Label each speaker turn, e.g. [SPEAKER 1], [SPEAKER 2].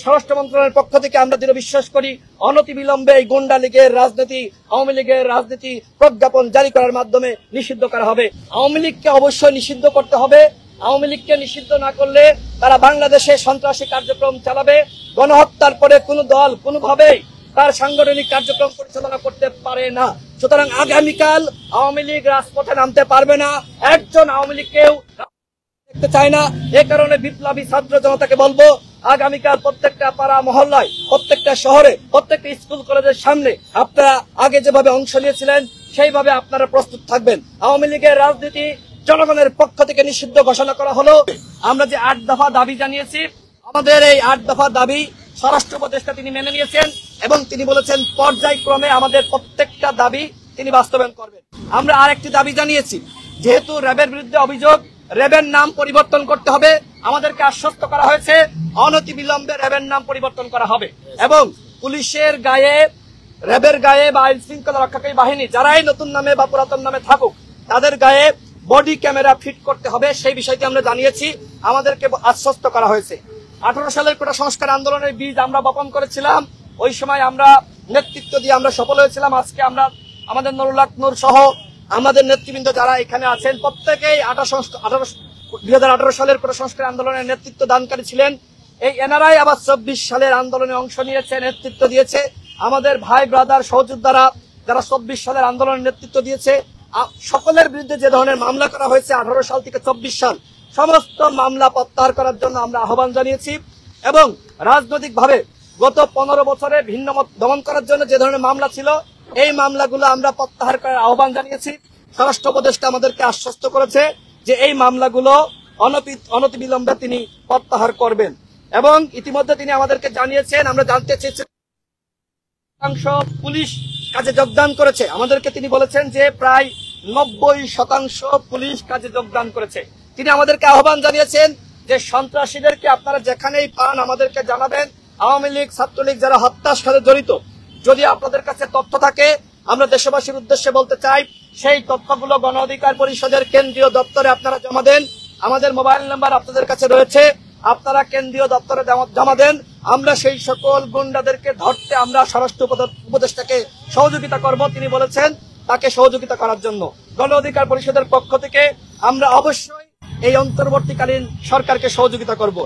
[SPEAKER 1] স্বরাষ্ট্র মন্ত্রণালয়ের পক্ষ থেকে আমরা দৃঢ় বিশ্বাস করি অনতিবিলম্বে এই গুন্ডা লীগের রাজনীতি, আওয়ামী লীগের রাজনীতি প্রজ্ঞাপন জারি করার মাধ্যমে নিষিদ্ধ করা হবে। আওয়ামী লীগকে অবশ্যই নিষিদ্ধ করতে হবে। আওয়ামী লীগকে নিষিদ্ধ না করলে তারা বাংলাদেশে সন্ত্রাসী কার্যক্রম চালাবে। গণহত্যার পরে কোন দল কোনোভাবেই তার সাংগঠনিক কার্যক্রম পরিচালনা করতে পারে না। সুতরাং আগামীকাল আওয়ামী লীগ রাজপথে নামতে পারবে না। একজন আওয়ামী লীগকেও দেখতে চায় না। এ কারণে বিপ্লবী ছাত্র জনতাকে বলবো, আগামীকাল প্রত্যেকটা পাড়া মহল্লায়, প্রত্যেকটা শহরে, প্রত্যেকটা স্কুল কলেজের সামনে আপনারা আগে যেভাবে অংশ নিয়েছিলেন সেইভাবে আপনারা প্রস্তুত থাকবেন। আওয়ামী লীগের রাজনীতি জনগণের পক্ষ থেকে নিষিদ্ধ ঘোষণা করা হলো। আমরা যে 8 দফা দাবি জানিয়েছি, আমাদের এই 8 দফা দাবি স্বরাষ্ট্র উপদেষ্টা তিনি মেনে নিয়েছেন এবং তিনি বলেছেন পর্যায়ক্রমে আমাদের প্রত্যেকটা দাবি তিনি বাস্তবায়ন করবেন। আমরা আরেকটি দাবি জানিয়েছি, যেহেতু র্যাবের বিরুদ্ধে অভিযোগ, র্যাবের নাম পরিবর্তন করতে হবে। আমাদেরকে আশ্বস্ত করা হয়েছে অনতিবিলম্বে র্যাবের নাম পরিবর্তন করা হবে এবং পুলিশের গায়ে, র্যাবের গায়ে বা আইন শৃঙ্খলা রক্ষাকারী বাহিনী যারাই নতুন নামে বা পুরাতন নামে থাকুক তাদের গায়ে বডি ক্যামেরা ফিট করতে হবে। সেই বিষয়টি আমরা জানিয়েছি, আমাদেরকে আশ্বস্ত করা হয়েছে। 18 সালের কোটা সংস্কার আন্দোলনের বীজ আমরা বপন করেছিলাম। ওই সময় আমরা নেতৃত্ব দিয়ে আমরা সফল হয়েছিলাম। আজকে আমরা আমাদের নুরুল হক নূর সহ আমাদের নেতৃবৃন্দ যারা এখানে আছেন প্রত্যেকেই 2018 সালের কোটা সংস্কার আন্দোলনের নেতৃত্ব দানকারী ছিলেন। এই এনআরআই আবার 24 সালের আন্দোলনে অংশ নিয়েছে, নেতৃত্ব দিয়েছে। আমাদের ভাই ব্রাদার সহযোদ্ধারা যারা 24 সালের আন্দোলনের নেতৃত্ব দিয়েছে, সকলের বিরুদ্ধে যে ধরনের মামলা করা হয়েছে 18 সাল থেকে 24 সাল, সমস্ত মামলা প্রত্যাহার করার জন্য আমরা আহ্বান জানিয়েছি এবং রাজনৈতিকভাবে গত 15 বছরে ভিন্ন মত দমন করার জন্য যে ধরনের মামলা ছিল এই মামলাগুলো আমরা প্রত্যাহার করার আহ্বান জানিয়েছি। স্বরাষ্ট্র উপদেষ্টা আমাদেরকে আশ্বস্ত করেছে যে এই মামলাগুলো অনতিবিলম্বে তিনি প্রত্যাহার করবেন এবং ইতিমধ্যে তিনি আমাদেরকে জানিয়েছেন, আমরা জানতে চেয়েছি শতাংশ পুলিশ কাজে যোগদান করেছে। আমাদেরকে তিনি বলেছেন যে প্রায় 90% পুলিশ কাজে যোগদান করেছে। তিনি আমাদেরকে আহ্বান জানিয়েছেন যে সন্ত্রাসীদেরকে আপনারা যেখানেই পান আমাদেরকে জানাবেন। আওয়ামী লীগ, ছাত্রলীগ যারা হত্যার সাথে জড়িত, যদি আপনাদের কাছে তথ্য থাকে আমরা দেশবাসীর উদ্দেশ্যে বলতে চাই সেই তথ্যগুলো গণ অধিকার পরিষদের কেন্দ্রীয় দপ্তরে আপনারা জমা দেন। আমাদের মোবাইল নাম্বার আপনাদের কাছে রয়েছে, আপনারা কেন্দ্রীয় দপ্তরে জমা দেন। আমরা সেই সকল গুন্ডাদেরকে ধরতে আমরা স্বরাষ্ট্র উপদেষ্টাকে সহযোগিতা করব। তিনি বলেছেন তাকে সহযোগিতা করার জন্য গণ অধিকার পরিষদের পক্ষ থেকে আমরা অবশ্যই এই অন্তর্বর্তীকালীন সরকারকে সহযোগিতা করব।